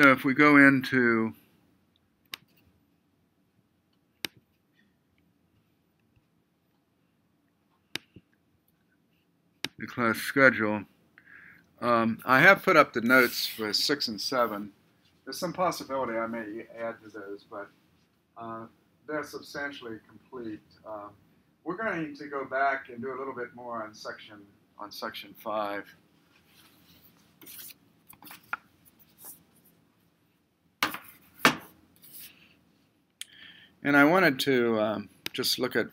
So if we go into the class schedule, I have put up the notes for 6 and 7. There's some possibility I may add to those, but they're substantially complete. We're going to go back and do a little bit more on section 5. And I wanted to just look at,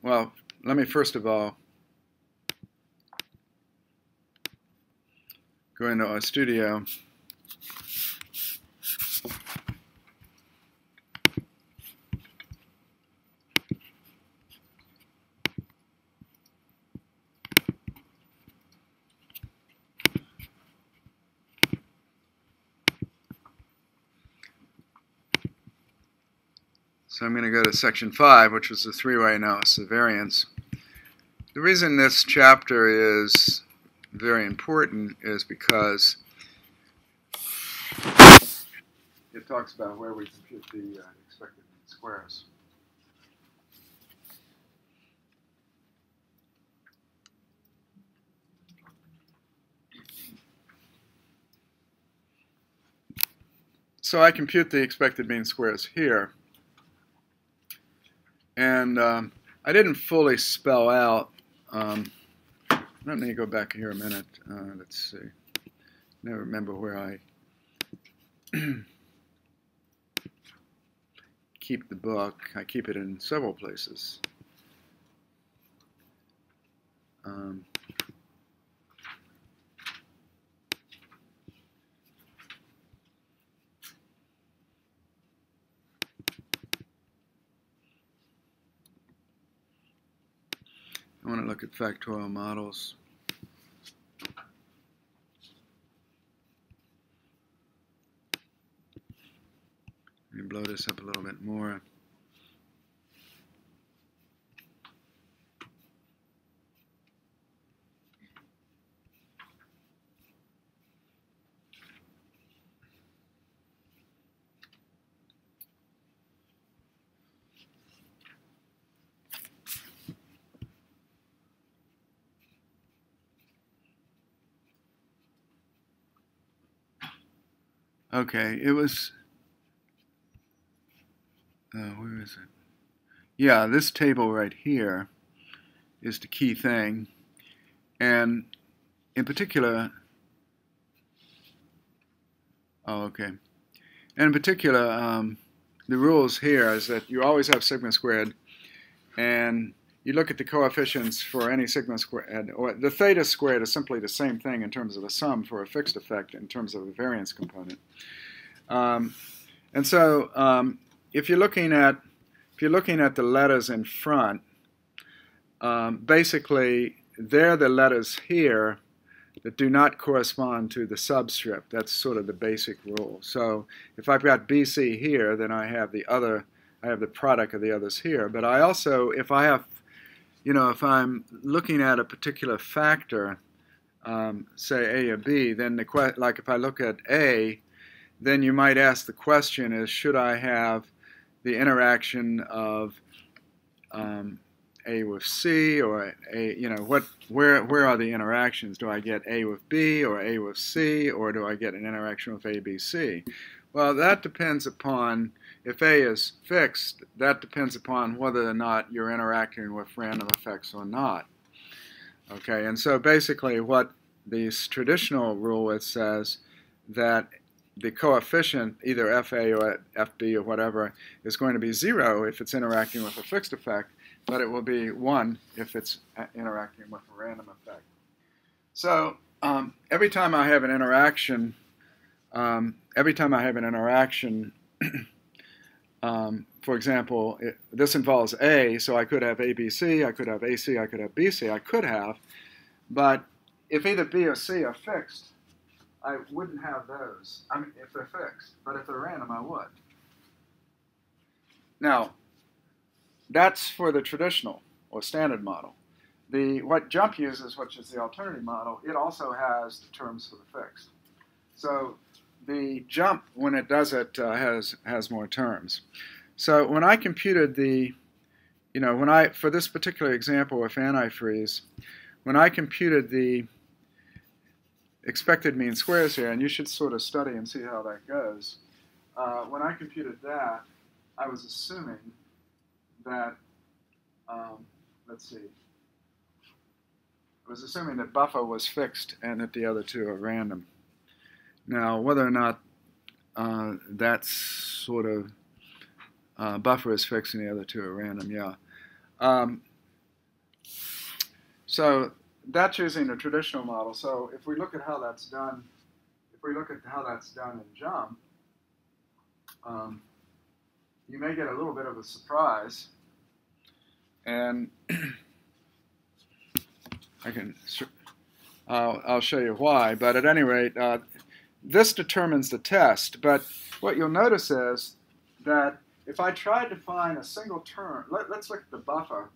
well, let me first of all go into our studio. So I'm going to go to section 5, which was the three-way analysis of variance. The reason this chapter is very important is because it talks about where we compute the expected mean squares. So I compute the expected mean squares here. And I didn't fully spell out, let me go back here a minute, let's see, never remember where I keep the book. I keep it in several places. I want to look at factorial models. Let me blow this up a little bit more. Okay, it was, where is it? Yeah, this table right here is the key thing. And in particular, and in particular, the rules here is that you always have sigma squared, and you look at the coefficients for any sigma squared, or the theta squared is simply the same thing in terms of a sum for a fixed effect in terms of a variance component. And so if you're looking at the letters in front, basically they're the letters here that do not correspond to the subscript. That's sort of the basic rule. So if I've got BC here, then I have the product of the others here. But I also, if I'm looking at a particular factor, say A or B, then like if I look at A, then you might ask the question is, should I have the interaction of A with C, or where are the interactions? Do I get A with B or A with C, or do I get an interaction with A, B, C? Well, that depends upon, if A is fixed, that depends upon whether or not you're interacting with random effects or not. Okay, and so basically what this traditional rule it says that the coefficient, either FA or FB or whatever, is going to be 0 if it's interacting with a fixed effect, but it will be 1 if it's interacting with a random effect. So every time I have an interaction, for example, this involves A, so I could have ABC, I could have AC, I could have BC, I could have, but if either B or C are fixed, I wouldn't have those. I mean, if they're fixed, but if they're random, I would. Now, that's for the traditional or standard model. What JUMP uses, which is the alternative model, it also has the terms for the fixed. So the jump, when it does it, has more terms. So when I computed the, for this particular example with antifreeze, when I computed the expected mean squares here, and you should sort of study and see how that goes. When I computed that, I was assuming that, let's see, I was assuming that buffer was fixed and that the other two are random. Now, whether or not that sort of buffer is fixed and the other two are random, yeah. So that's using a traditional model. So if we look at how that's done, in jump, you may get a little bit of a surprise, and I'll show you why. But at any rate, this determines the test. But what you'll notice is that if I tried to find a single term, let's look at the buffer.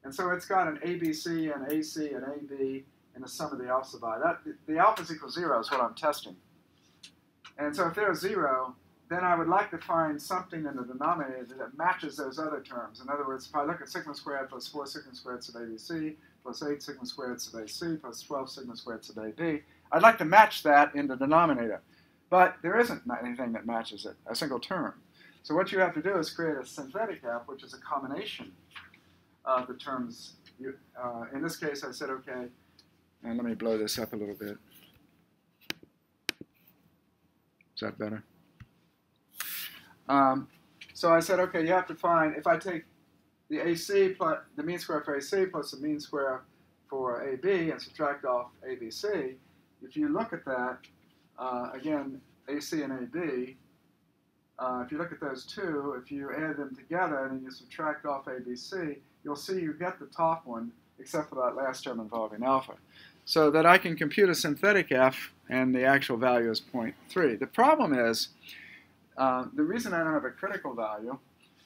And so it's got an ABC, an AC, an AB, and the sum of the alpha sub I. The alphas equal 0 is what I'm testing. And so if they're 0, then I would like to find something in the denominator that matches those other terms. In other words, if I look at sigma squared plus 4 sigma squared sub ABC, plus 8 sigma squared sub AC, plus 12 sigma squared sub AB, I'd like to match that in the denominator. But there isn't anything that matches it, a single term. So what you have to do is create a synthetic F, which is a combination of the terms. In this case, I said, okay, and let me blow this up a little bit. Is that better? So I said, okay, you have to find, if I take the AC plus the mean square for AC plus the mean square for AB and subtract off ABC, if you look at that, again, AC and AB, if you look at those two, if you add them together and you subtract off ABC, you'll see you get the top one, except for that last term involving alpha. So that I can compute a synthetic F, and the actual value is 0.3. The problem is, the reason I don't have a critical value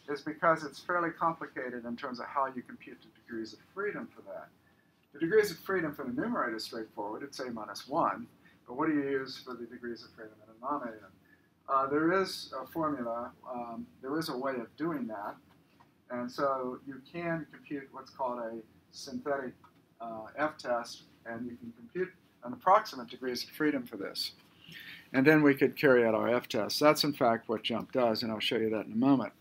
is because it's fairly complicated in terms of how you compute the degrees of freedom for that. The degrees of freedom for the numerator is straightforward. It's A minus 1. But what do you use for the degrees of freedom in the denominator? There is a formula. There is a way of doing that. And so you can compute what's called a synthetic F-test, and you can compute an approximate degrees of freedom for this. And then we could carry out our F-test. That's, in fact, what jump does, and I'll show you that in a moment.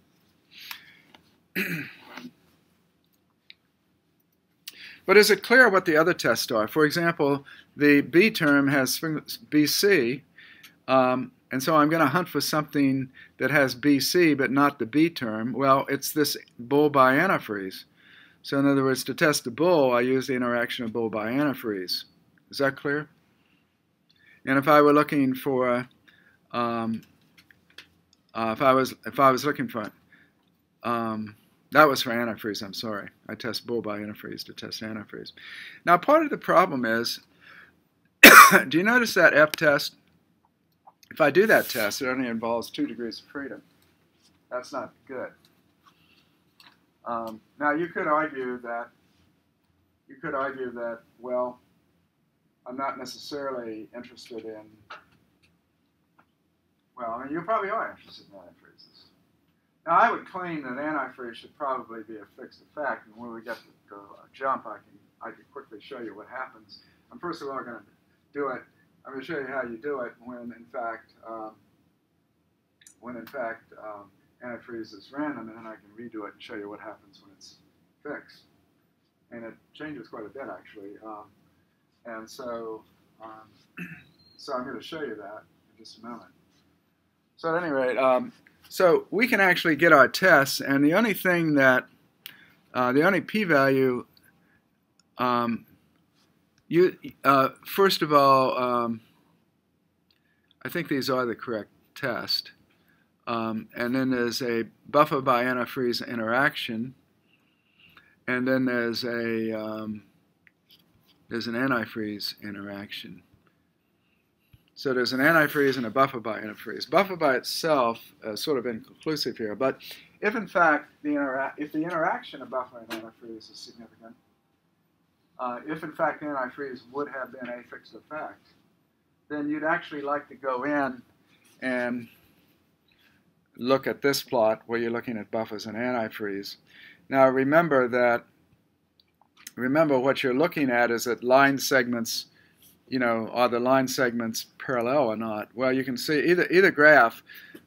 But is it clear what the other tests are? For example, the B term has BC, and so I'm going to hunt for something that has BC but not the B term. Well, it's this bull by antifreeze. So in other words, to test the bull, I use the interaction of bull by antifreeze. Is that clear? And if I were looking for, if I was looking for, that was for antifreeze, I'm sorry. I test bull by antifreeze to test antifreeze. Now, part of the problem is, do you notice that F-test? If I do that test, it only involves 2 degrees of freedom. That's not good. Now, you could argue that, well, I'm not necessarily interested in, well, I mean, you probably are interested in antifreezes. Now, I would claim that antifreeze should probably be a fixed effect, and when we get to jump, I can quickly show you what happens. I'm first of all going to do it. I'm going to show you how you do it when, in fact, antifreeze is random, and then I can redo it and show you what happens when it's fixed. And it changes quite a bit, actually. And so, so I'm going to show you that in just a moment. So at any rate, so we can actually get our tests, and the only thing that, the only p-value, first of all, I think these are the correct test. And then there's a buffer by antifreeze interaction, and then there's an antifreeze interaction. So there's an antifreeze and a buffer by antifreeze. Buffer by itself is sort of inconclusive here, but if in fact the interaction of buffer and antifreeze is significant, if in fact the antifreeze would have been a fixed effect, then you'd actually like to go in and look at this plot where you're looking at buffers and antifreeze. Now remember what you're looking at is that line segments, are the line segments parallel or not? Well, you can see either graph.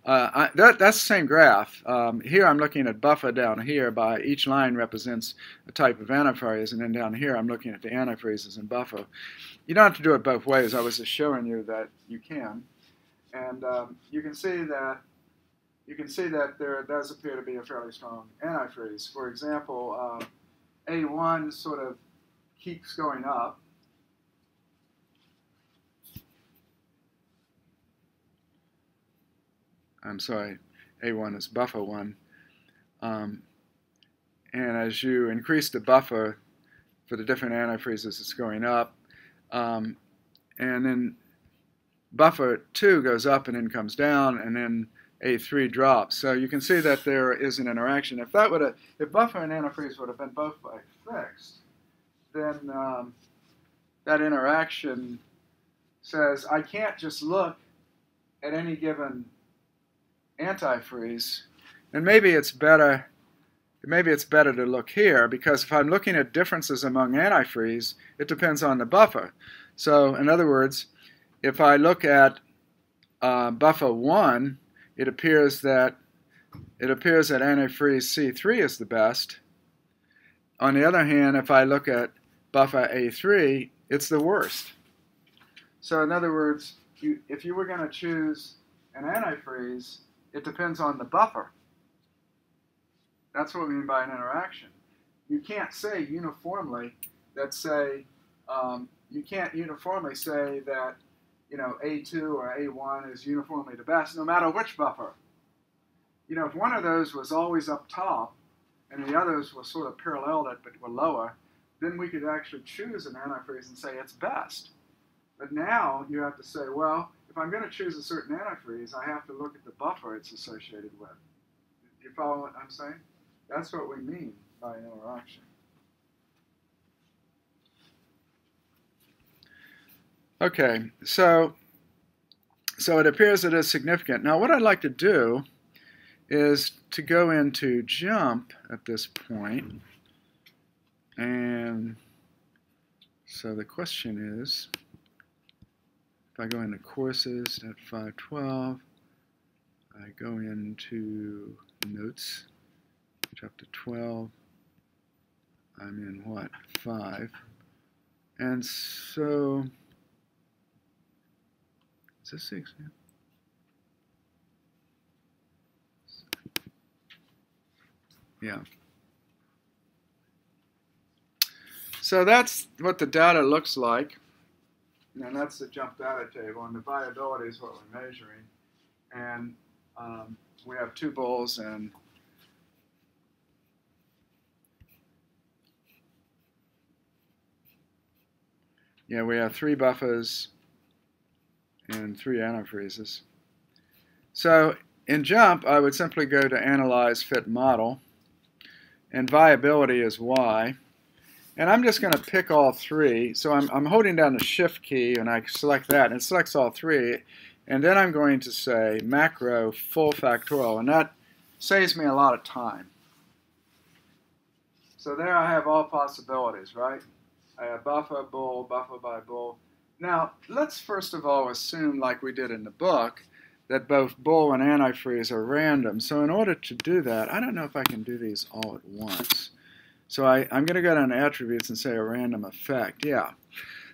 That's the same graph. Here I'm looking at buffer down here. By each line represents a type of antifreeze, and then down here I'm looking at the antifreezes and buffer. You don't have to do it both ways. I was just showing you that you can, and you can see that there does appear to be a fairly strong antifreeze. For example, A1 sort of keeps going up. I'm sorry, A1 is buffer 1. And as you increase the buffer for the different antifreezes, it's going up. And then buffer 2 goes up and then comes down, and then A3 drops. So you can see that there is an interaction. If buffer and antifreeze would have been both fixed, then that interaction says I can't just look at any given antifreeze, and maybe it's better to look here, because if I'm looking at differences among antifreeze, it depends on the buffer. So in other words, if I look at buffer 1, it appears that antifreeze C3 is the best. On the other hand, if I look at buffer A3, it's the worst. So in other words, if you were going to choose an antifreeze, it depends on the buffer. That's what we mean by an interaction. You can't say uniformly that you can't uniformly say that A2 or A1 is uniformly the best, no matter which buffer. If one of those was always up top and the others were sort of paralleled but were lower, then we could actually choose an antifreeze and say it's best. But now you have to say, well, if I'm going to choose a certain antifreeze, I have to look at the buffer it's associated with. Do you follow what I'm saying? That's what we mean by an interaction. Okay, so it appears it is significant. Now what I'd like to do is to go into jump at this point. And so the question is, if I go into courses at 512, I go into notes, chapter 12, I'm in what, 5, and so, is this the example? Yeah. So that's what the data looks like. And that's the jump data table, and the viability is what we're measuring. And we have 2 bulls and we have 3 buffers and 3 antifreezes. So in jump, I would simply go to analyze fit model, and viability is Y. And I'm just going to pick all 3. So I'm holding down the shift key and I select that, and it selects all 3. And then I'm going to say macro full factorial, and that saves me a lot of time. So there I have all possibilities, right? I have buffer, bull, buffer by bull. Now let's first of all assume, like we did in the book, that both bull and antifreeze are random. So in order to do that, I don't know if I can do these all at once. So I'm going to go down to attributes and say a random effect. Yeah.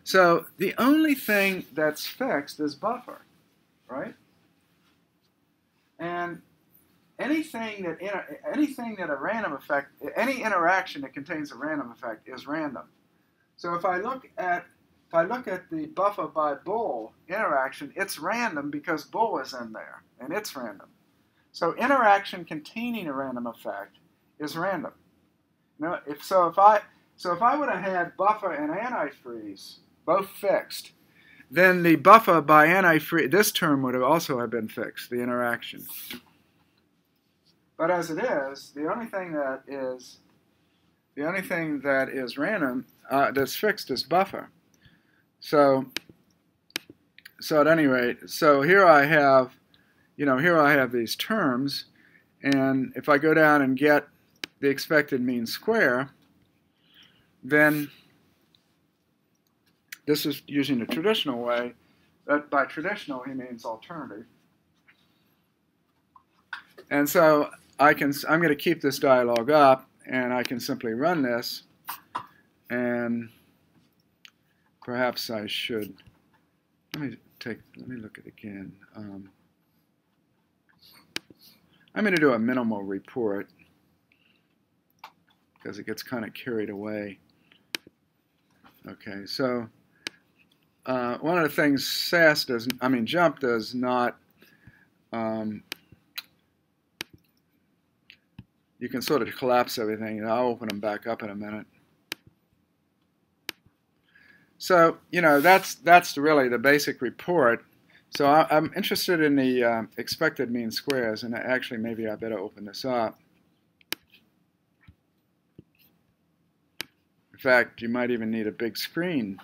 So the only thing that's fixed is buffer, right? And anything that a random effect, any interaction that contains a random effect is random. So if I look at the buffer by bull interaction, it's random because bull is in there, and it's random. So interaction containing a random effect is random. Now, if I would have had buffer and antifreeze both fixed, then the buffer by antifreeze, this term would have also have been fixed, the interaction. But as it is, the only thing that is random, that's fixed, is buffer. So at any rate, so here I have here I have these terms, and if I go down and get the expected mean square, then this is using the traditional way. That by traditional he means alternative. And so I'm going to keep this dialog up, and I can simply run this, and perhaps I should, let me look at it again. I'm going to do a minimal report because it gets kind of carried away. Okay, so one of the things JUMP does not, you can sort of collapse everything, and I'll open them back up in a minute. So, that's really the basic report. So I'm interested in the expected mean squares, and actually maybe I better open this up. In fact, you might even need a big screen.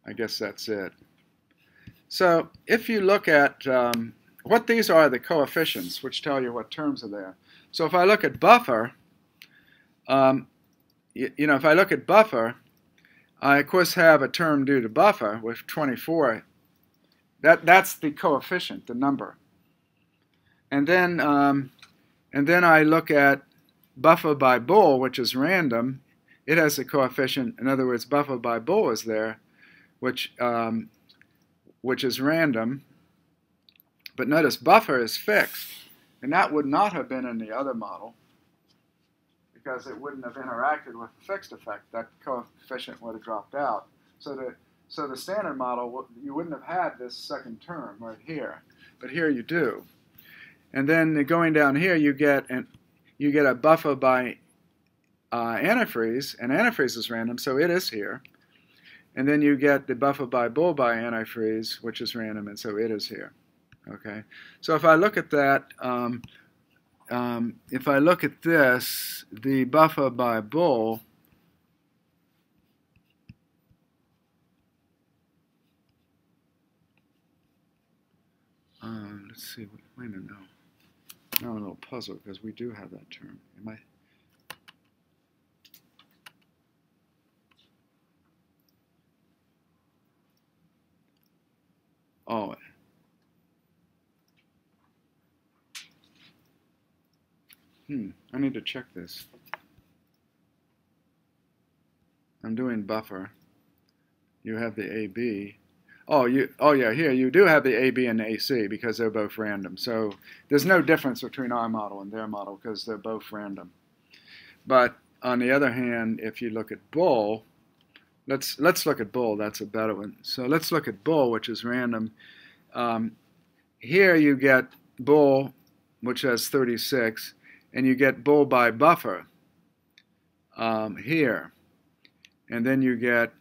I guess that's it. So if you look at what these are, the coefficients, which tell you what terms are there. So if I look at buffer, if I look at buffer, I of course have a term due to buffer with 24. That's the coefficient, the number. And then I look at buffer by bool, which is random. It has a coefficient. In other words, buffer by bool is there, which is random. But notice buffer is fixed, and that would not have been in the other model because it wouldn't have interacted with the fixed effect. That coefficient would have dropped out. So the standard model, you wouldn't have had this second term right here, but here you do. And then going down here, you get a buffer by antifreeze, and antifreeze is random, so it is here. And then you get the buffer by bool by antifreeze, which is random, and so it is here. Okay, so if I look at that, if I look at this, the buffer by bool, let's see, wait a minute, no. Now I'm a little puzzled because we do have that term. Am I? Oh. I need to check this. I'm doing buffer. You have the AB. Oh yeah, here you do have the AB and the AC because they're both random. So there's no difference between our model and their model because they're both random. But on the other hand, if you look at bool, let's look at bool. That's a better one. So let's look at bool, which is random. Here you get bool, which has 36, and you get bool by buffer here, and then you get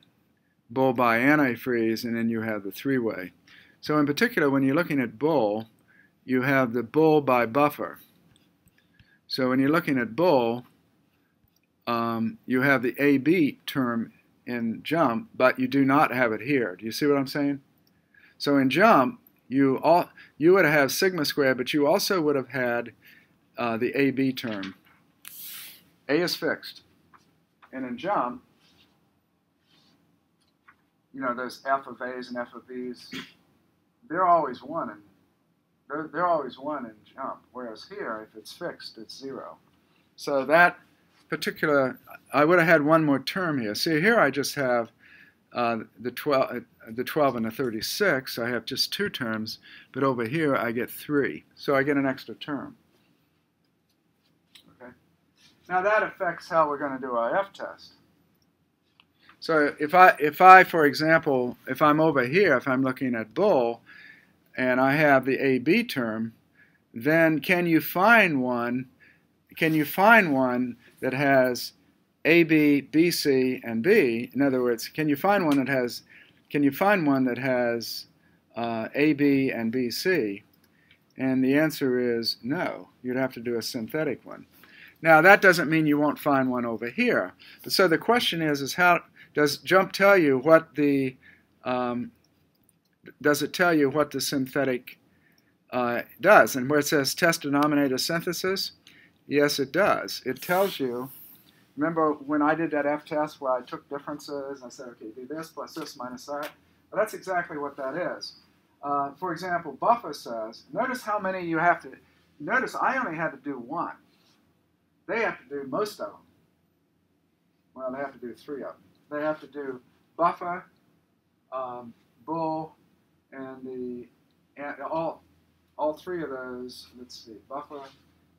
bool by antifreeze, and then you have the three-way. So in particular, when you're looking at bool, you have the bool by buffer. So when you're looking at bool, you have the AB term in JUMP, but you do not have it here. Do you see what I'm saying? So in JUMP, you would have sigma squared, but you also would have had the AB term. A is fixed. And in JUMP, there's f of a's and f of b's. They're always 1, and they're always 1 in JUMP. Whereas here, if it's fixed, it's 0. So that particular, I would have had one more term here. See, here I just have the 12 and the 36. I have just 2 terms, but over here I get 3. So I get an extra term. Okay. Now that affects how we're going to do our f-test. So if I, for example, if I'm over here, if I'm looking at bool, and I have the AB term, then can you find one that has AB, BC, and B? In other words, can you find one that has AB and BC? And the answer is no. You'd have to do a synthetic one. Now that doesn't mean you won't find one over here. But so the question is how does JUMP tell you what the does it tell you what the synthetic does. And where it says test denominator synthesis, yes, it does. It tells you, remember when I did that F-test where I took differences and I said, okay, do this plus this minus that? Well, that's exactly what that is. For example, buffer says, notice how many you have to, notice I only had to do one. They have to do most of them. Well, they have to do three of them. They have to do buffer, bull, and all three of those. Let's see, buffer.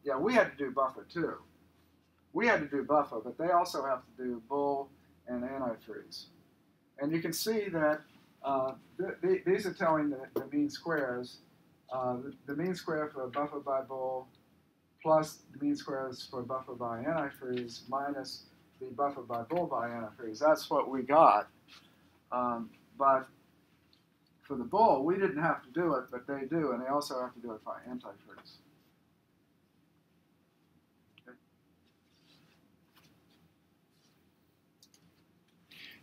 Yeah, we had to do buffer too. We had to do buffer, but they also have to do bull and antifreeze. And you can see that these are telling the mean squares. The mean square for buffer by bull plus the mean squares for buffer by antifreeze minus the buffer by bull by antifreeze. That's what we got. But for the bull, we didn't have to do it, but they do, and they also have to do it by antifreeze. Okay.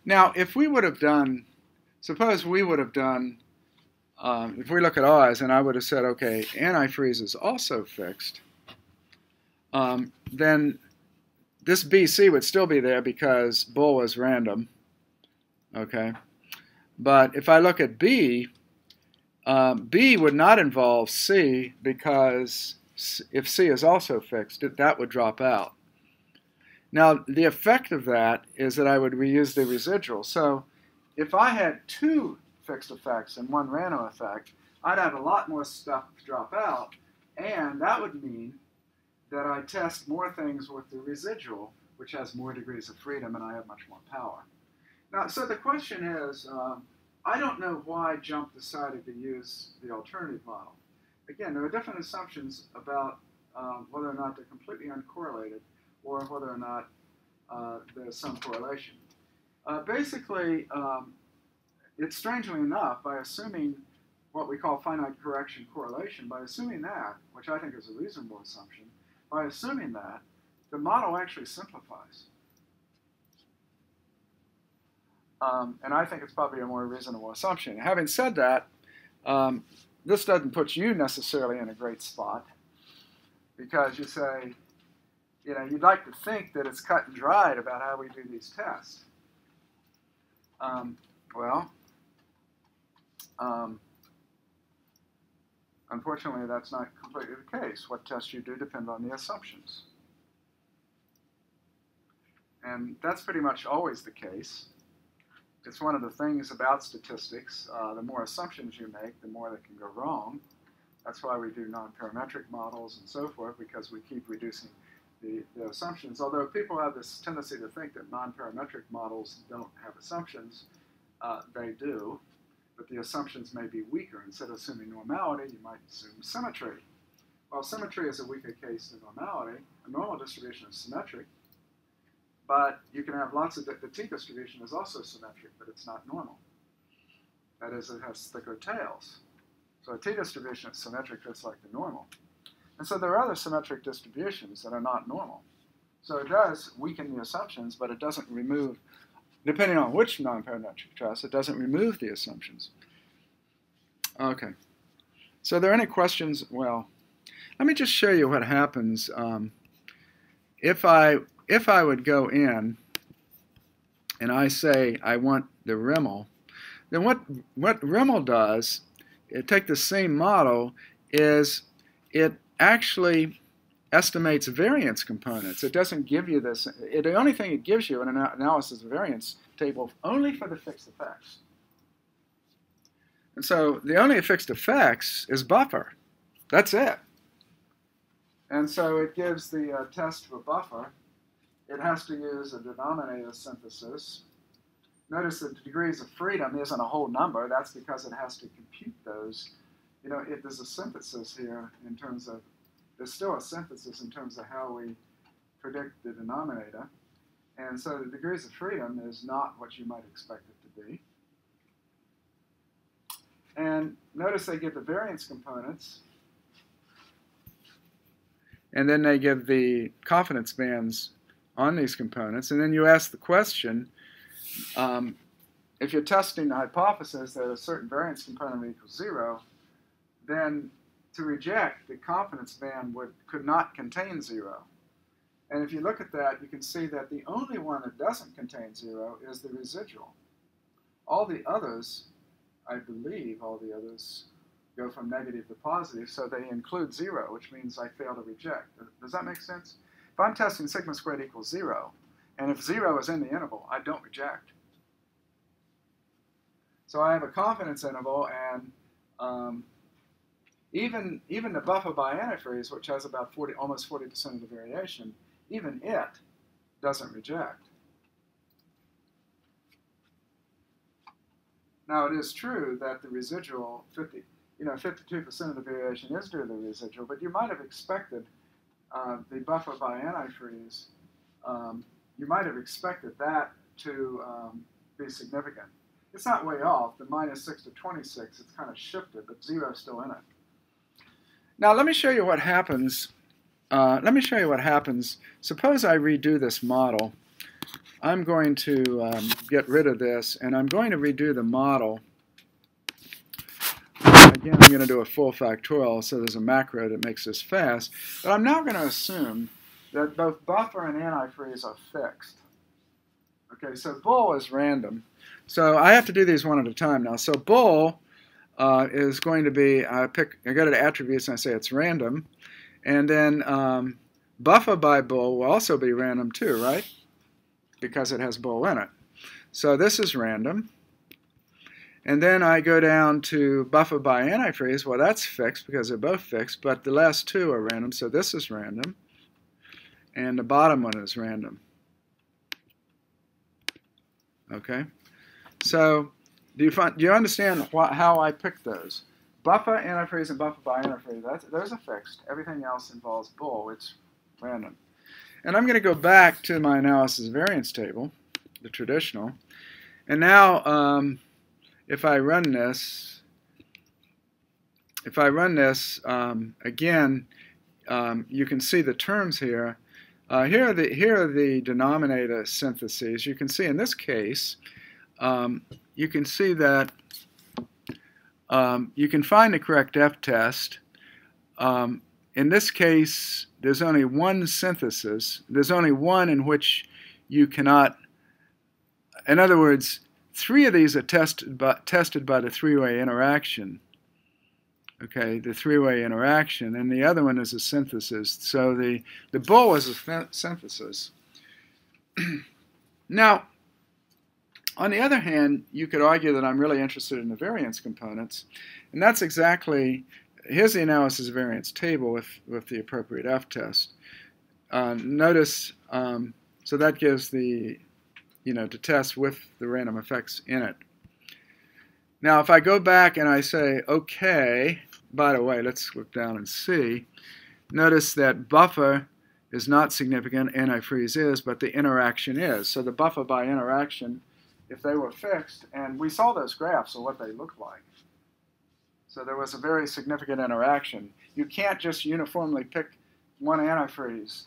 Now, if we would have done, suppose we would have done, if we look at ours, and I would have said, okay, antifreeze is also fixed, then this BC would still be there because bull is random, okay? But if I look at B, B would not involve C because if C is also fixed, that would drop out. Now, the effect of that is that I would reuse the residual. So if I had two fixed effects and one random effect, I'd have a lot more stuff drop out, and that would mean that I test more things with the residual, which has more degrees of freedom, and I have much more power. Now, so the question is, I don't know why JMP decided to use the alternative model. Again, there are different assumptions about whether or not they're completely uncorrelated or whether or not there's some correlation. Basically, it's strangely enough, by assuming what we call finite correction correlation, by assuming that, which I think is a reasonable assumption, by assuming that, the model actually simplifies. And I think it's probably a more reasonable assumption. Having said that, this doesn't put you necessarily in a great spot because you say, you know, you'd like to think that it's cut and dried about how we do these tests. Unfortunately, that's not completely the case. What tests you do depend on the assumptions. And that's pretty much always the case. It's one of the things about statistics. The more assumptions you make, the more that can go wrong. That's why we do non-parametric models and so forth, because we keep reducing the assumptions. Although people have this tendency to think that non-parametric models don't have assumptions, they do. But the assumptions may be weaker. Instead of assuming normality, you might assume symmetry. Well, symmetry is a weaker case than normality. A normal distribution is symmetric. But you can have lots of, the t-distribution is also symmetric, but it's not normal. That is, it has thicker tails. So a t-distribution is symmetric just like the normal. And so there are other symmetric distributions that are not normal. So it does weaken the assumptions, but it doesn't remove, depending on which non-parametric test, it doesn't remove the assumptions. Okay. So are there any questions? Well, let me just show you what happens if I would go in and I say I want the Rimmel, then what Rimmel does, take the same model, is it actually estimates variance components. It doesn't give you this. The only thing it gives you in an analysis of variance table only for the fixed effects. And so the only fixed effects is buffer. That's it. And so it gives the test for buffer. It has to use a denominator synthesis. Notice that the degrees of freedom isn't a whole number. That's because it has to compute those. You know, there's a synthesis here in terms of, there's still a synthesis in terms of how we predict the denominator. And so the degrees of freedom is not what you might expect it to be. And notice they give the variance components. And then they give the confidence bands on these components. And then you ask the question, if you're testing the hypothesis that a certain variance component equals 0, then to reject, the confidence band could not contain 0. And if you look at that, you can see that the only one that doesn't contain 0 is the residual. All the others, I believe all the others go from negative to positive, so they include 0, which means I fail to reject. Does that make sense? If I'm testing sigma squared equals 0, and if 0 is in the interval, I don't reject. So I have a confidence interval, and even the buffer by antifreeze, which has about almost 40% of the variation, even it doesn't reject. Now it is true that the residual 52% of the variation is due to the residual, but you might have expected the buffer by antifreeze. You might have expected that to be significant. It's not way off. The -6 to 26, it's kind of shifted, but 0 is still in it. Now let me show you what happens. Suppose I redo this model. I'm going to get rid of this, and I'm going to redo the model. Again, I'm going to do a full factorial, so there's a macro that makes this fast. But I'm now going to assume that both buffer and antifreeze are fixed. Okay, so bool is random. So I have to do these one at a time now. So bool is going to be, I go to the attributes and I say it's random. And then buffer by bool will also be random too, right? Because it has bool in it. So this is random. And then I go down to buffer by antifreeze. Well, that's fixed because they're both fixed, but the last two are random, so this is random. And the bottom one is random. Okay? So do you understand how I picked those? Buffer, antifreeze, and buffer by antifreeze, those are fixed. Everything else involves bool. It's random. And I'm going to go back to my analysis variance table, the traditional. And now, if I run this, again, you can see the terms here. Here are the denominator syntheses. You can see in this case, you can see that you can find the correct f-test. In this case, there's only one synthesis. There's only one in which you cannot, in other words, 3 of these are tested by the three-way interaction. Okay, the three-way interaction, and the other one is a synthesis. So the bool is a synthesis. Now, on the other hand, you could argue that I'm really interested in the variance components, and that's exactly, here's the analysis variance table with the appropriate f-test. Notice, so that gives the, to test with the random effects in it. Now, if I go back and I say, okay, by the way, let's look down and see. Notice that buffer is not significant, antifreeze is, but the interaction is. So the buffer by interaction, if they were fixed, and we saw those graphs of what they look like. So there was a very significant interaction. You can't just uniformly pick one antifreeze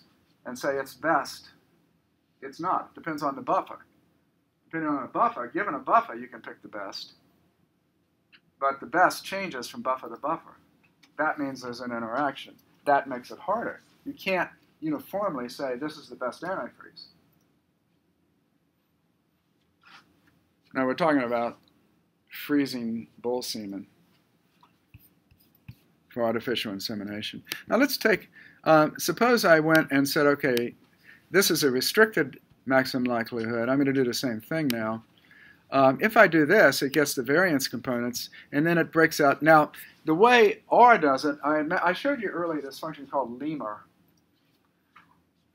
and say it's best. It's not. It depends on the buffer. Depending on the buffer, given a buffer, you can pick the best. But the best changes from buffer to buffer. That means there's an interaction. That makes it harder. You can't uniformly say this is the best antifreeze. Now we're talking about freezing bull semen for artificial insemination. Now let's take, suppose I went and said, okay, this is a restricted maximum likelihood. I'm going to do the same thing now. If I do this, it gets the variance components, and then it breaks out. Now, the way R does it, I showed you earlier this function called lemma.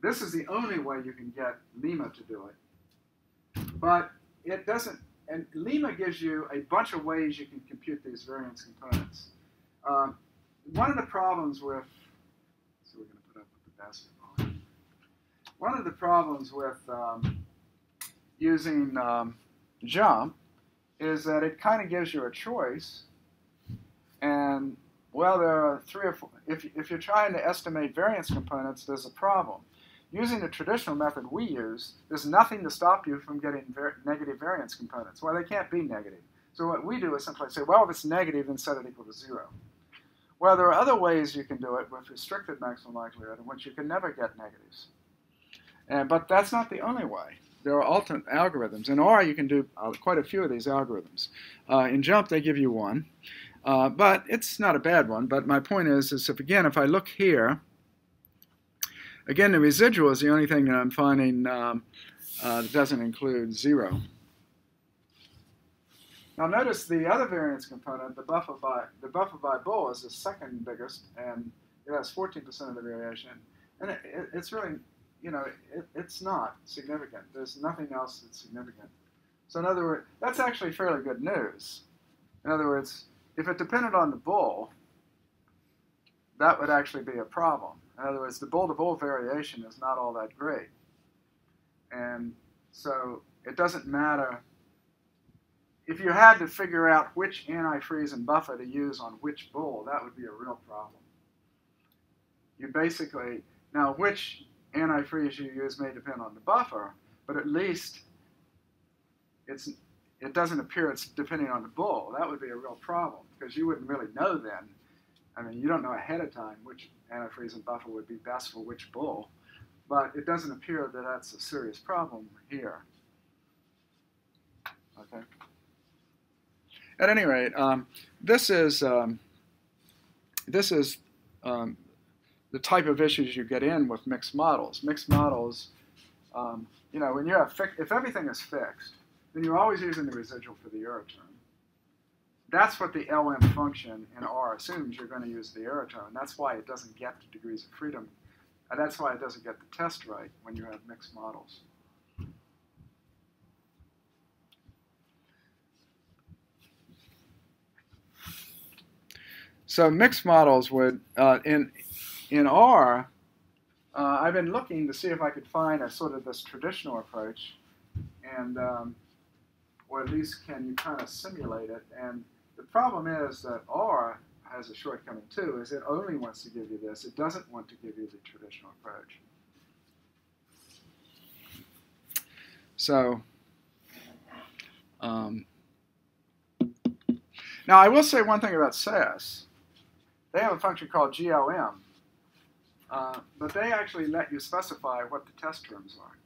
This is the only way you can get lemma to do it. But it doesn't, and lemma gives you a bunch of ways you can compute these variance components. One of the problems with, so we're going to put up with the basketball. One of the problems with using jump is that it kind of gives you a choice, and well, there are 3 or 4. If you're trying to estimate variance components, there's a problem. Using the traditional method we use, there's nothing to stop you from getting negative variance components. Well, they can't be negative. So what we do is simply say, well, if it's negative, then set it equal to 0. Well, there are other ways you can do it with restricted maximum likelihood in which you can never get negatives. But that's not the only way. There are alternate algorithms. In R, you can do quite a few of these algorithms. In JUMP, they give you one. But it's not a bad one. But my point is if I look here, again, the residual is the only thing that I'm finding that doesn't include 0. Now notice the other variance component, the buffer by bull, is the second biggest, and it has 14% of the variation. And it's really, it's not significant. There's nothing else that's significant. So in other words, that's actually fairly good news. In other words, if it depended on the bull, that would actually be a problem. In other words, the bull-to-bull variation is not all that great. And so it doesn't matter. If you had to figure out which antifreeze and buffer to use on which bull, that would be a real problem. You basically, now which antifreeze you use may depend on the buffer, but at least it doesn't appear it's depending on the bull. That would be a real problem because you wouldn't really know then. I mean, you don't know ahead of time which antifreeze and buffer would be best for which bull, but it doesn't appear that that's a serious problem here. Okay. At any rate, this is the type of issues you get in with mixed models. Mixed models, when you have if everything is fixed, then you're always using the residual for the error term. That's what the LM function in R assumes you're going to use the error term. And that's why it doesn't get the degrees of freedom. And that's why it doesn't get the test right when you have mixed models. So mixed models would, in R, I've been looking to see if I could find a sort of this traditional approach, and or at least can you kind of simulate it. And the problem is that R has a shortcoming too, is it only wants to give you this. It doesn't want to give you the traditional approach. So, now I will say one thing about SAS. They have a function called GLM, but they actually let you specify what the test terms are.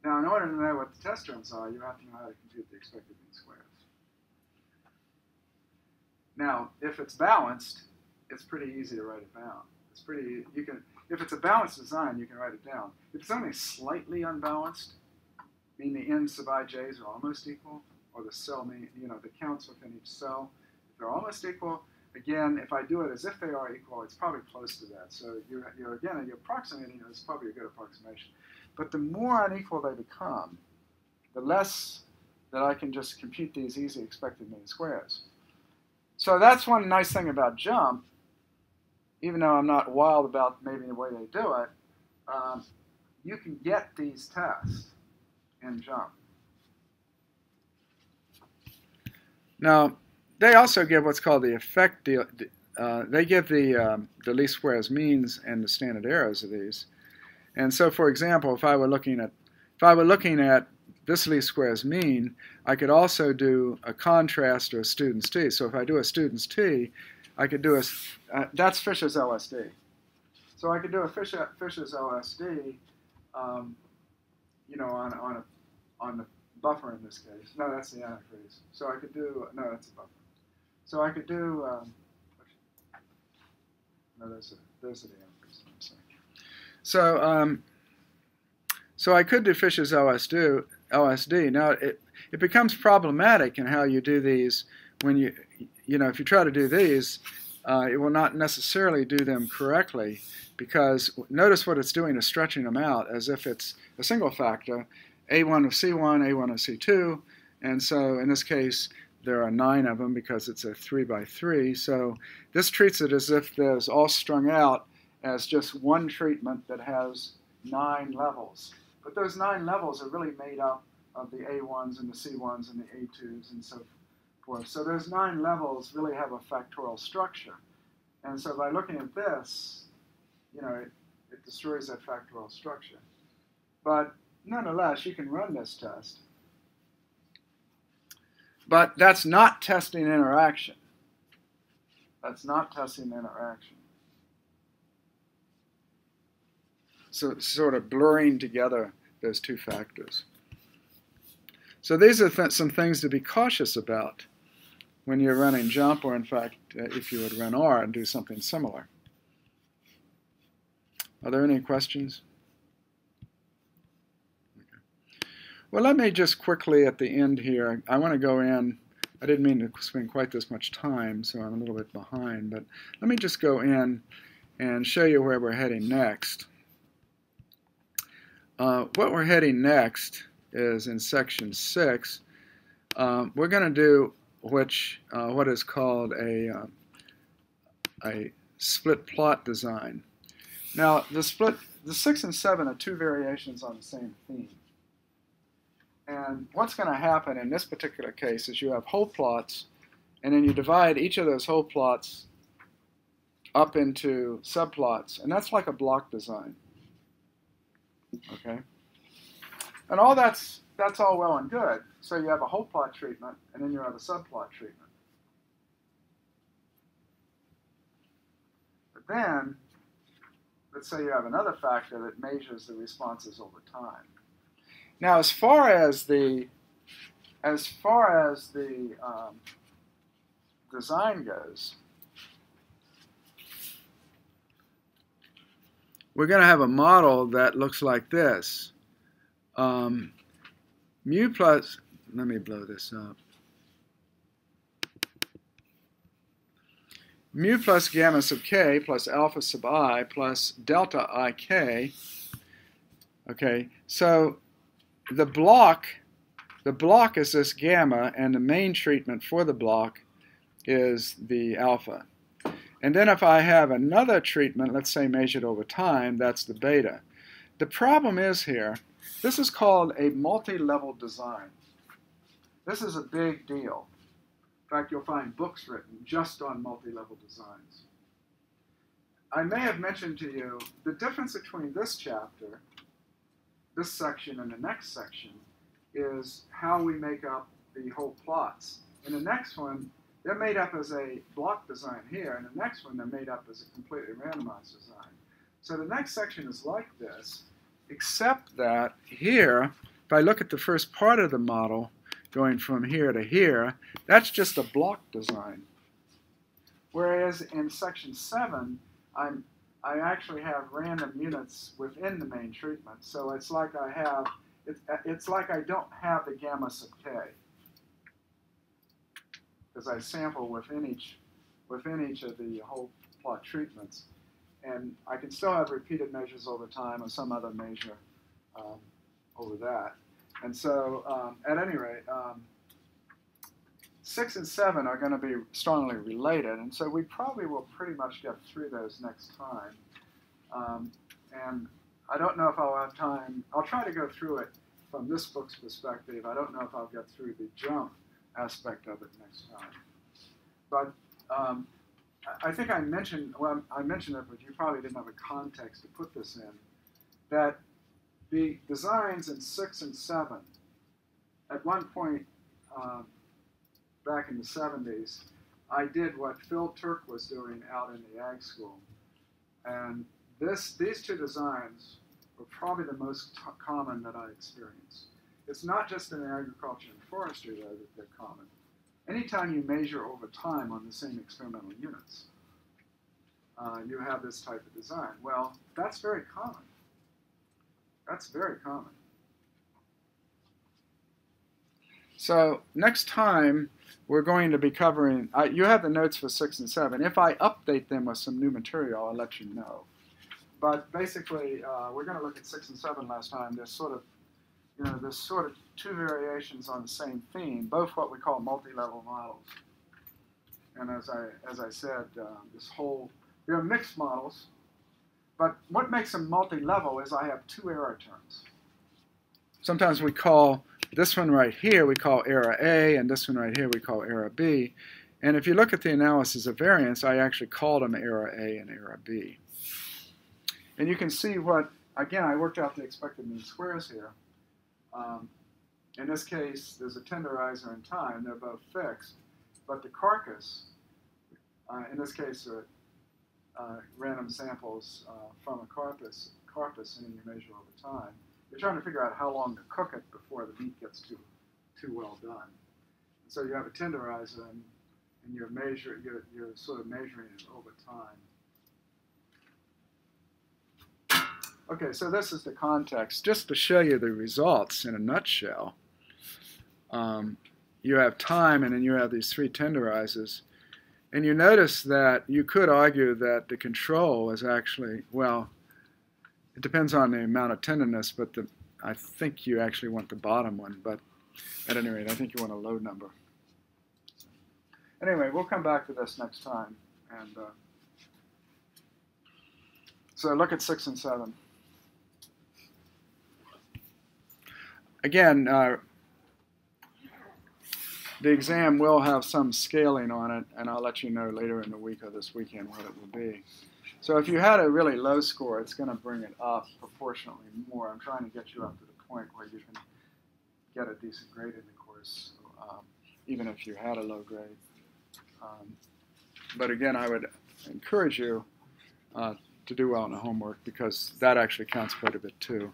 Now, in order to know what the test terms are, you have to know how to compute the expected mean squares. Now, if it's balanced, it's pretty easy to write it down. It's pretty, if it's a balanced design, you can write it down. If it's only slightly unbalanced, meaning the n sub ij's are almost equal, or the cell, the counts within each cell, if they're almost equal, again, if I do it as if they are equal, it's probably close to that. So you're approximating it is probably a good approximation. But the more unequal they become, the less that I can just compute these easy expected mean squares. So that's one nice thing about JUMP, even though I'm not wild about maybe the way they do it, you can get these tests in JUMP. Now, they also give what's called the effect deal. They give the least squares means and the standard errors of these. And so, for example, if I were looking at this least squares mean, I could also do a contrast or a student's t. So if I do a student's t, I could do that's Fisher's LSD. So I could do a Fisher's LSD, on the buffer in this case. No, that's the antifreeze. So I could do that's a buffer. So I could do, no, those are the antifreeze. I'm sorry. So, so I could do Fisher's LSD. Now, it becomes problematic in how you do these when if you try to do these, it will not necessarily do them correctly because notice what it's doing is stretching them out as if it's a single factor, A1 of C1, A1 of C2, and so in this case, there are 9 of them because it's a 3 by 3. So this treats it as if there's all strung out as just one treatment that has 9 levels. But those 9 levels are really made up of the A1s and the C1s and the A2s and so forth. So those 9 levels really have a factorial structure. And so by looking at this, it destroys that factorial structure. But nonetheless, you can run this test. But that's not testing interaction. That's not testing interaction. So it's sort of blurring together those two factors. So these are some things to be cautious about when you're running jump, or in fact, if you would run R and do something similar. Are there any questions? Okay. Well, let me just quickly at the end here, I want to go in. I didn't mean to spend quite this much time, so I'm a little bit behind, but let me just go in and show you where we're heading next. What we're heading next is in section 6. We're going to do what is called a split plot design. Now, the 6 and 7 are two variations on the same theme. And what's going to happen in this particular case is you have whole plots, and then you divide each of those whole plots up into subplots, and that's like a block design. Okay? And all that's all well and good. So you have a whole plot treatment, and then you have a subplot treatment. But then, let's say you have another factor that measures the responses over time. Now, as far as the design goes, we're going to have a model that looks like this. Mu plus, let me blow this up. Mu plus gamma sub k plus alpha sub I plus delta ik. Okay, so the block is this gamma, and the main treatment for the block is the alpha. And then if I have another treatment, let's say measured over time, that's the beta. The problem is here, this is called a multi-level design. This is a big deal. In fact, you'll find books written just on multi-level designs. I may have mentioned to you the difference between this chapter, this section, and the next section is how we make up the whole plots. In the next one, they're made up as a block design here, and the next one they're made up as a completely randomized design. So the next section is like this, except that here, if I look at the first part of the model, going from here to here, that's just a block design. Whereas in section 7, I actually have random units within the main treatment. So it's like it's like I don't have the gamma sub k, because I sample within each of the whole plot treatments, and I can still have repeated measures over time or some other measure over that. And so, at any rate, 6 and 7 are going to be strongly related, and so we probably will pretty much get through those next time. And I don't know if I'll have time. I'll try to go through it from this book's perspective. I don't know if I'll get through the jump aspect of it next time. But I think I mentioned, well, I mentioned it, but you probably didn't have a context to put this in, that the designs in 6 and 7, at one point back in the 70s, I did what Phil Turk was doing out in the ag school. And these two designs were probably the most common that I experienced. It's not just in agriculture and forestry, though, that they're common. Anytime you measure over time on the same experimental units, you have this type of design. Well, that's very common. That's very common. So next time, we're going to be covering, you have the notes for 6 and 7. If I update them with some new material, I'll let you know. But basically, we're going to look at 6 and 7 last time. There's sort of, there's sort of two variations on the same theme, both what we call multi-level models. And as I said, they're mixed models. But what makes them multi-level is I have two error terms. Sometimes we call this one right here, we call error A, and this one right here we call error B. And if you look at the analysis of variance, I actually called them error A and error B. And you can see what, again, I worked out the expected mean squares here. In this case, there's a tenderizer and time. They're both fixed. But the carcass, In this case, random samples from a corpus, and then you measure over time. You're trying to figure out how long to cook it before the meat gets too well done. And so you have a tenderizer, and you're sort of measuring it over time. Okay, so this is the context. Just to show you the results in a nutshell, you have time, and then you have these 3 tenderizers. And you notice that you could argue that the control is actually, well, it depends on the amount of tenderness, but I think you actually want the bottom one. But at any rate, I think you want a low number. Anyway, we'll come back to this next time. And so look at 6 and 7. Again, the exam will have some scaling on it, and I'll let you know later in the week or this weekend what it will be. So if you had a really low score, it's going to bring it up proportionately more. I'm trying to get you up to the point where you can get a decent grade in the course, even if you had a low grade. But again, I would encourage you to do well in the homework, because that actually counts quite a bit too.